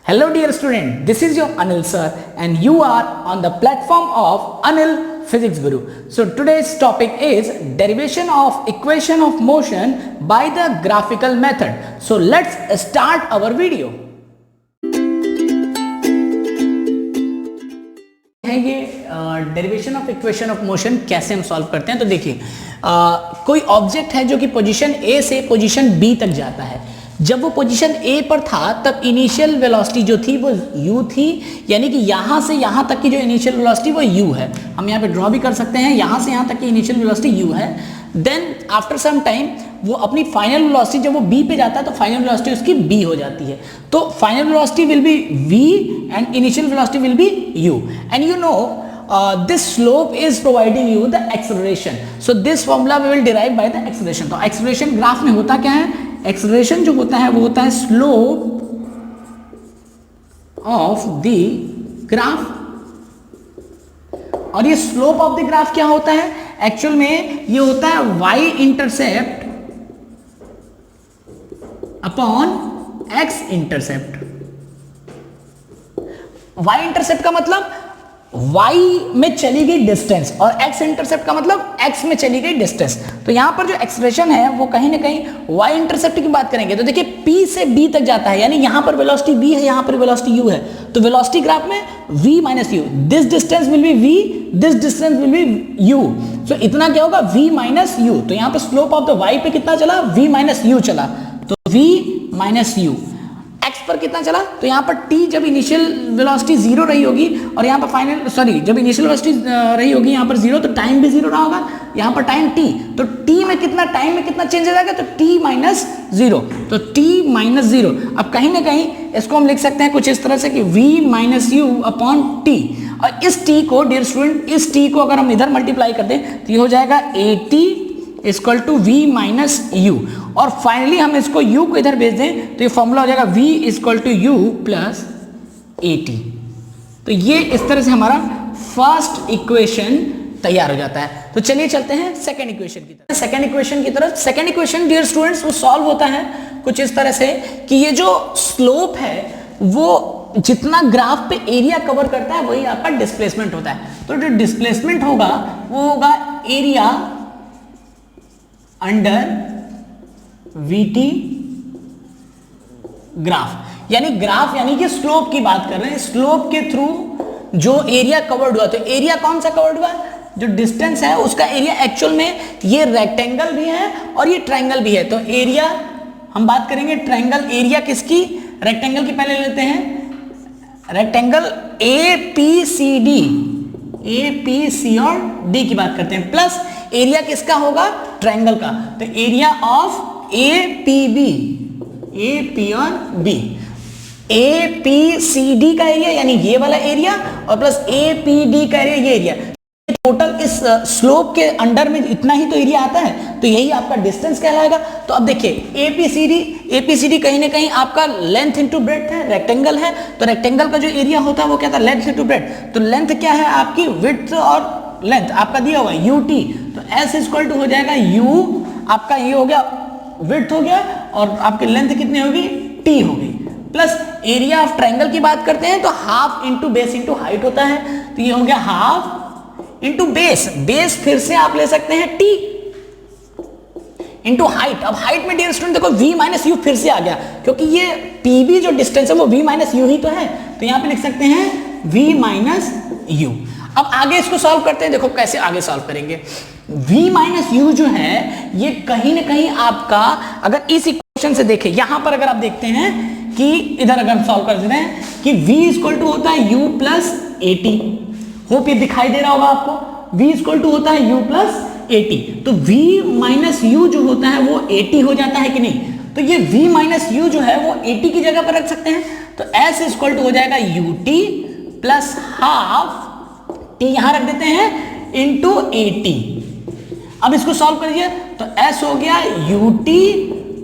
Hello dear student, this is your Anil sir and you are on the platform of Anil Physics Guru. So today's topic is derivation of equation of motion by the graphical method. So let's start our video. है ये derivation of equation of motion कैसे हम solve करते हैं। तो देखिए कोई object है जो कि पोजीशन ए से पोजीशन बी तक जाता है। जब वो पोजीशन ए पर था तब इनिशियल वेलोसिटी जो थी वो u थी, यानी कि यहाँ से यहाँ तक की जो इनिशियल वेलोसिटी वो u है। हम यहाँ पे ड्रॉ भी कर सकते हैं, यहाँ से यहाँ तक की इनिशियल वेलोसिटी u है। देन आफ्टर सम टाइम वो अपनी फाइनल वेलोसिटी जब वो b पे जाता है तो फाइनल वेलोसिटी उसकी b हो जाती है। तो final velocity will be v and initial velocity will be u and you know this slope is providing you the acceleration. So this formula we will derive by the acceleration. तो acceleration graph में होता क्या है? Acceleration जो होता है वो होता है slope of the graph. और ये slope of the graph क्या होता है? एक्चुअल में ये होता है y intercept upon x intercept. y intercept का मतलब y में चली गई डिस्टेंस और x इंटरसेप्ट का मतलब x में चली गई डिस्टेंस। तो यहां पर जो एक्सप्रेशन है वो कहीं ना कहीं y इंटरसेप्ट की बात करेंगे। तो देखिए p से b तक जाता है, यानी यहां पर वेलोसिटी b है, यहां पर वेलोसिटी u है। तो वेलोसिटी ग्राफ में v minus u, this distance will be v, this distance will be u। सो इतना क्या होगा v माइनस u। तो यहां पर स्लोप ऑफ द y पे कितना चला? v माइनस u चला। तो v माइनस u x पर कितना चला? तो यहाँ पर t जब इनिशियल वेलोसिटी जीरो रही होगी और यहाँ पर फाइनल जब इनिशियल वेलोसिटी रही होगी यहाँ पर जीरो, तो टाइम भी जीरो रहा होगा, यहाँ पर टाइम t। तो t में कितना, टाइम में कितना चेंज हो जाएगा? तो t माइनस जीरो। तो t माइनस जीरो। अब कहीं ना कहीं इसको हम लिख सकते हैं कुछ इस तरह से कि v minus u upon t। और इस t को डियर स्टूडेंट, इस t को अगर हम इधर मल्टीप्लाई कर दें तो ये हो जाएगा at equal to v minus u. और फाइनली हम इसको u को इधर भेज दें तो ये फॉर्मूला हो जाएगा v equal to u plus at। तो ये इस तरह से हमारा फर्स्ट इक्वेशन तैयार हो जाता है। तो चलिए चलते हैं सेकंड इक्वेशन की तरफ। सेकंड इक्वेशन डियर स्टूडेंट्स वो सॉल्व होता है कुछ इस तरह से कि ये जो स्लोप है वो जितना ग्राफ पे एरिया कवर करता है वही आपका डिस्प्लेसमेंट होता है। तो जो डिस्प्लेसमेंट होगा वो होगा एरिया अंडर VT ग्राफ, यानी ग्राफ यानी कि स्लोप की बात कर रहे हैं। स्लोप के थ्रू जो एरिया कवर्ड हुआ, तो एरिया कौन सा कवर्ड हुआ? जो डिस्टेंस है उसका एरिया। एक्चुअल में ये रेक्टेंगल भी है और ये ट्रायंगल भी है। तो एरिया हम बात करेंगे ट्रायंगल एरिया किसकी? रेक्टेंगल की पहले लेते हैं। रेक्टेंगल APCD, APC और D की बात करते हैं, प्लस एरिया किसका होगा? ट्रायंगल का। तो एरिया ऑफ APB, AP और B, APCD का एरिया यानी ये वाला एरिया और प्लस APD का एरिया, ये एरिया। टोटल इस स्लोप के अंडर में इतना ही तो एरिया आता है, तो यही आपका डिस्टेंस कहलाएगा। तो अब देखिए APCD कहीं ना कहीं आपका लेंथ इंटू ब्रेड्थ है, रेक्टेंगल है। तो रेक्टेंगल का जो एरिया होता है वो क्या था? Length into breadth. तो लेंथ क्या है आपकी? विड्थ और लेंथ आपका दिया हुआ है UT। तो S इक्वल टू हो जाएगा U, आपका ये हो गया विड्थ हो गया और आपकी लेंथ कितनी होगी? T होगी। प्लस एरिया ऑफ ट्रायंगल की बात करते हैं तो half into base into height होता है। तो ये हो गया हाफ इंटू बेस, बेस फिर से आप ले सकते हैं T इंटू हाइट। अब हाइट में डियर स्टूडेंट देखो v माइनस यू फिर से आ गया, क्योंकि ये PB जो डिस्टेंस है वो v माइनस यू ही तो है। तो यहां पे लिख सकते हैं v माइनस यू। अब आगे इसको सॉल्व करते हैं। देखो कैसे आगे सॉल्व करेंगे। v माइनस यू जो है ये कहीं ना कहीं आपका, अगर इस इक्वेशन से देखें, यहां पर अगर आप देखते हैं कि इधर अगर हम सॉल्व कर देते हैं कि v इक्वल टू होता है u प्लस at। होप ये दिखाई दे रहा होगा आपको। v इक्वल टू होता है u प्लस at। तो v माइनस यू जो होता है वो at हो जाता है कि नहीं? तो ये v माइनस यू जो है वो at की जगह पर रख सकते हैं। तो s इक्वल टू हो जाएगा ut प्लस हाफ t यहां रख देते हैं इंटू at। अब इसको सॉल्व करिए तो s हो गया ut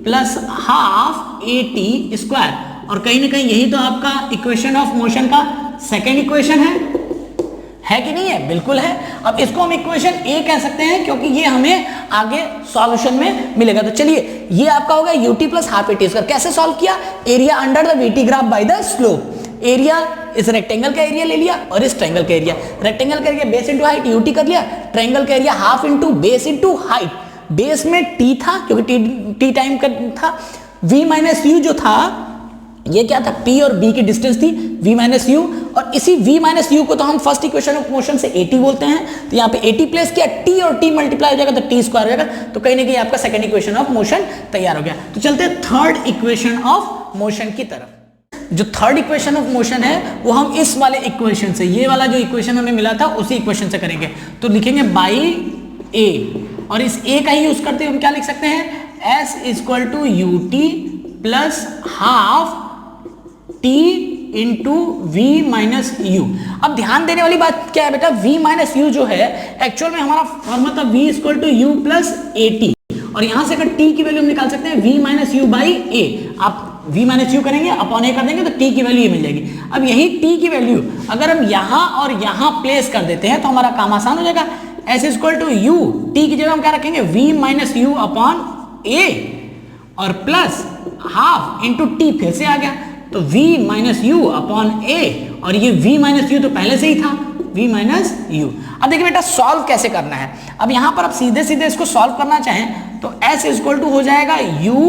plus half at square. और कहीं ना कहीं यही तो आपका इक्वेशन ऑफ मोशन का सेकेंड इक्वेशन है कि नहीं है? बिल्कुल है। अब इसको हम इक्वेशन ए कह सकते हैं क्योंकि ये हमें आगे सॉल्यूशन में मिलेगा। तो चलिए ये आपका होगा UT plus half eighty square. कैसे सॉल्व किया? Area under the VT graph by the slope. Area इस रेक्टेंगल का एरिया ले लिया और इस ट्रायंगल का एरिया। रेक्टेंगल का area base into height UT कर लिया, ट्रायंगल का area half into base into height. Base में टी था क्योंकि टी टाइम का था, v माइनस यू जो था ये क्या था, p और b की डिस्टेंस थी v माइनस यू, और इसी v माइनस यू को तो हम फर्स्ट इक्वेशन ऑफ मोशन से at बोलते हैं। तो यहाँ पे at प्लेस किया, t और t मल्टीप्लाई हो जाएगा तो t स्क्वायर हो जाएगा। तो कहीं ना कहीं आपका सेकंड इक्वेशन ऑफ मोशन तैयार हो गया। तो चलते हैं थर्ड इक्वेशन ऑफ मोशन की तरफ। जो थर्ड इक्वेशन ऑफ मोशन है वो हम इस वाले इक्वेशन से, ये वाला जो इक्वेशन हमें मिला था उसी इक्वेशन से करेंगे। तो लिखेंगे बाई ए, और इस ए का ही यूज करते हुए हम क्या लिख सकते हैं, s equal to u t plus half t into v minus u. अब ध्यान देने वाली बात क्या है बेटा, v माइनस यू जो है एक्चुअल में हमारा फॉर्मूला था v equal to u plus a t, और यहां से अगर t की वैल्यू हम निकाल सकते हैं v माइनस यू बाई ए। आप v माइनस यू करेंगे अपॉन ए कर देंगे तो t की वैल्यू ये मिल जाएगी। अब यही t की वैल्यू अगर हम यहां और यहां प्लेस कर देते हैं तो हमारा काम आसान हो जाएगा। s equal to u, t की जगह हम क्या रखेंगे v minus u upon a और प्लस हाफ इंटू टी, फिर से आ गया तो v minus u upon a, और ये v माइनस यू तो पहले से ही था v माइनस यू। अब देखिए बेटा सॉल्व कैसे करना है। अब यहां पर आप सीधे सीधे इसको सॉल्व करना चाहें तो s इक्वल टू हो जाएगा u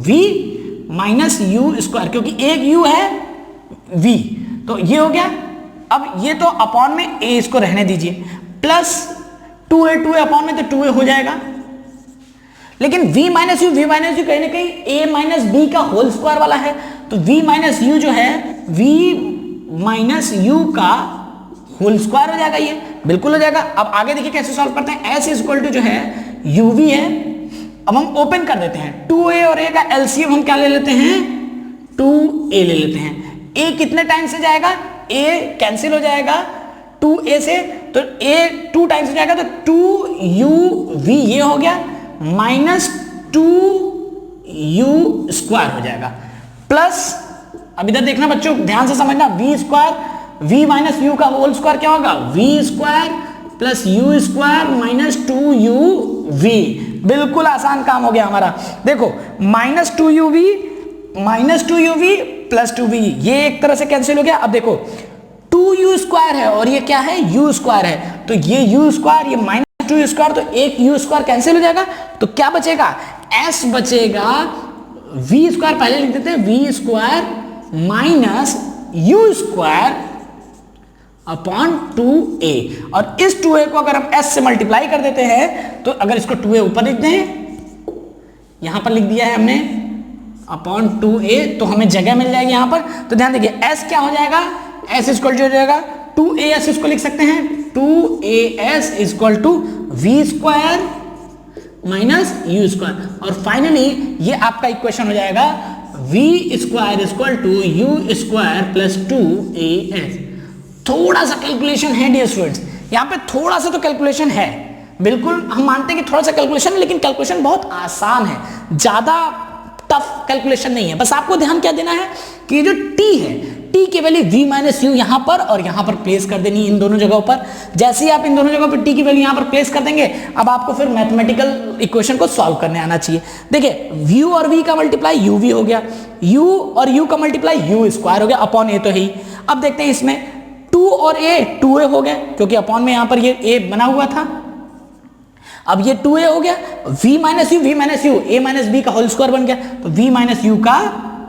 v minus you square, क्योंकि एक u है v, तो ये हो गया। अब ये तो अपॉन में a, इसको रहने दीजिए, प्लस 2a अपॉन में तो 2a हो जाएगा, लेकिन v माइनस यू कहीं ना कहीं a माइनस बी का होल स्क्वायर वाला है, तो v माइनस यू जो है v माइनस यू का होल स्क्वायर हो जाएगा, ये बिल्कुल हो जाएगा। अब आगे देखिए कैसे सॉल्व करते हैं। s इक्वल टू जो है uv है, अब हम ओपन कर देते हैं, 2a और a का एलसीएम हम क्या ले लेते हैं, 2a ले लेते हैं। a कितने टाइम से जाएगा, a कैंसिल हो जाएगा 2a से, तो a 2 टाइम्स हो जाएगा तो 2uv ये हो गया, माइनस 2u स्क्वायर हो जाएगा, प्लस अब इधर देखना बच्चों ध्यान से समझना, v square v minus you का होल स्क्वायर क्या होगा, v square plus you square minus 2uv। बिल्कुल आसान काम हो गया हमारा। देखो माइनस 2uv प्लस 2v, ये एक तरह से कैंसिल हो गया। अब देखो 2u स्क्वायर है और ये क्या है, u स्क्वायर है, तो ये u स्क्वायर ये माइनस 2u स्क्वायर, तो एक u स्क्वायर कैंसिल हो जाएगा, तो क्या बचेगा, s बचेगा, v स्क्वायर पहले लिख देते हैं, v square minus u square upon 2a, और इस 2a को अगर हम s से मल्टीप्लाई कर देते हैं तो अगर इसको 2a ऊपर लिख दें, यहां पर लिख दिया है हमने अपॉन 2a, तो हमें जगह मिल जाएगी यहां पर। तो ध्यान देखिए s क्या हो जाएगा, s इक्वल टू हो जाएगा 2as, इसको लिख सकते हैं 2as equal to v square minus u square, और फाइनली ये आपका इक्वेशन हो जाएगा v square equal to u square plus 2as। थोड़ा सा कैलकुलेशन है डियर स्टूडेंट्स, यहाँ पे थोड़ा सा तो कैलकुलेशन है, बिल्कुल हम मानते हैं कि थोड़ा सा कैलकुलेशन है, लेकिन कैलकुलेशन बहुत आसान है, ज्यादा टफ कैलकुलेशन नहीं है। बस आपको ध्यान क्या देना है कि ये जो t है, t की वैल्यू v माइनस यू यहाँ पर और यहाँ पर प्लेस कर देनी इन दोनों जगहों पर। जैसे ही आप इन दोनों जगहों पर t की वैल्यू यहाँ पर प्लेस कर देंगे, अब आपको फिर मैथमेटिकल इक्वेशन को सॉल्व करने आना चाहिए। देखिए v और v का मल्टीप्लाई uv हो गया, u और u का मल्टीप्लाई u स्क्वायर हो गया, अपॉन a तो है ही। अब देखते हैं इसमें 2 और a 2a हो गया, क्योंकि अपॉन में यहाँ पर ये a बना हुआ था, अब ये 2a हो गया, v minus you a minus b का होल स्क्वायर बन गया, तो v माइनस यू का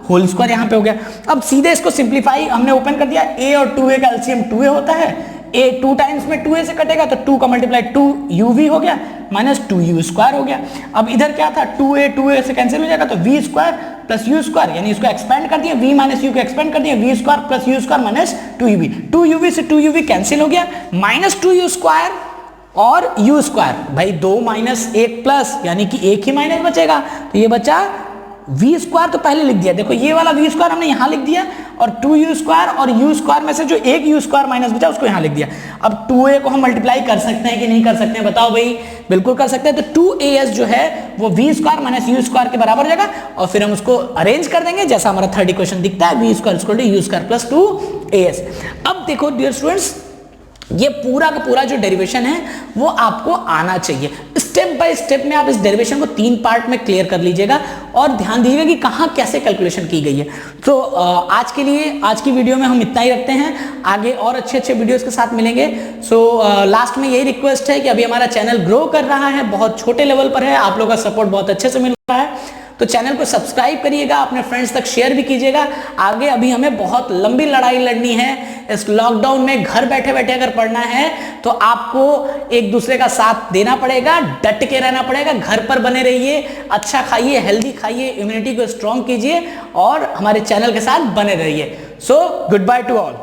होल स्क्वायर यहाँ पे हो गया। अब सीधे इसको सिंप्लीफाई हमने ओपन कर दिया, a और 2a का एलसीएम 2a होता है, a 2 टाइम्स में 2a से कटेगा तो 2 का मल्टीप्लाई 2uv हो गया माइनस 2u स्क्वायर हो गया। अब इधर क्या था, 2a से कैंसिल हो जाएगा, तो v square plus u square, यानी इसको एक्सपेंड कर दिया, v माइनस यू को एक्सपेंड कर दिया, v square plus u square minus 2uv, 2uv से 2uv कैंसिल हो गया, माइनस 2u स्क्वायर और u स्क्वायर, भाई 2 माइनस 1 प्लस, यानी कि एक ही माइनस बचेगा, तो ये बचा v स्क्वायर, तो पहले लिख दिया, देखो ये वाला v स्क्वायर हमने यहाँ लिख दिया, और 2u स्क्वायर और u स्क्वायर में से जो एक u स्क्वायर माइनस बचा उसको यहाँ लिख दिया। अब 2a को हम मल्टीप्लाई कर सकते हैं कि नहीं कर सकते हैं, बताओ भाई, बिल्कुल कर सकते हैं। तो 2as जो है वो v square minus u square के बराबर हो जाएगा, और फिर हम उसको अरेंज कर देंगे जैसा हमारा थर्ड इक्वेशन दिखता है, v square equal to u square plus 2as। अब देखो डियर स्टूडेंट्स, ये पूरा का पूरा जो डेरिवेशन है वो आपको आना चाहिए। स्टेप बाय स्टेप में आप इस डेरिवेशन को 3 पार्ट में क्लियर कर लीजिएगा और ध्यान दीजिएगा कि कहाँ कैसे कैलकुलेशन की गई है। तो आज के लिए आज की वीडियो में हम इतना ही रखते हैं, आगे और अच्छे अच्छे वीडियोस के साथ मिलेंगे। सो लास्ट में यही रिक्वेस्ट है कि अभी हमारा चैनल ग्रो कर रहा है, बहुत छोटे लेवल पर है, आप लोगों का सपोर्ट बहुत अच्छे से मिल रहा है, तो चैनल को सब्सक्राइब करिएगा, अपने फ्रेंड्स तक शेयर भी कीजिएगा। आगे अभी हमें बहुत लंबी लड़ाई लड़नी है इस लॉकडाउन में, घर बैठे बैठे अगर पढ़ना है तो आपको एक दूसरे का साथ देना पड़ेगा, डट के रहना पड़ेगा, घर पर बने रहिए, अच्छा खाइए, हेल्दी खाइए, इम्यूनिटी को स्ट्रॉन्ग कीजिए और हमारे चैनल के साथ बने रहिए। So good by two all.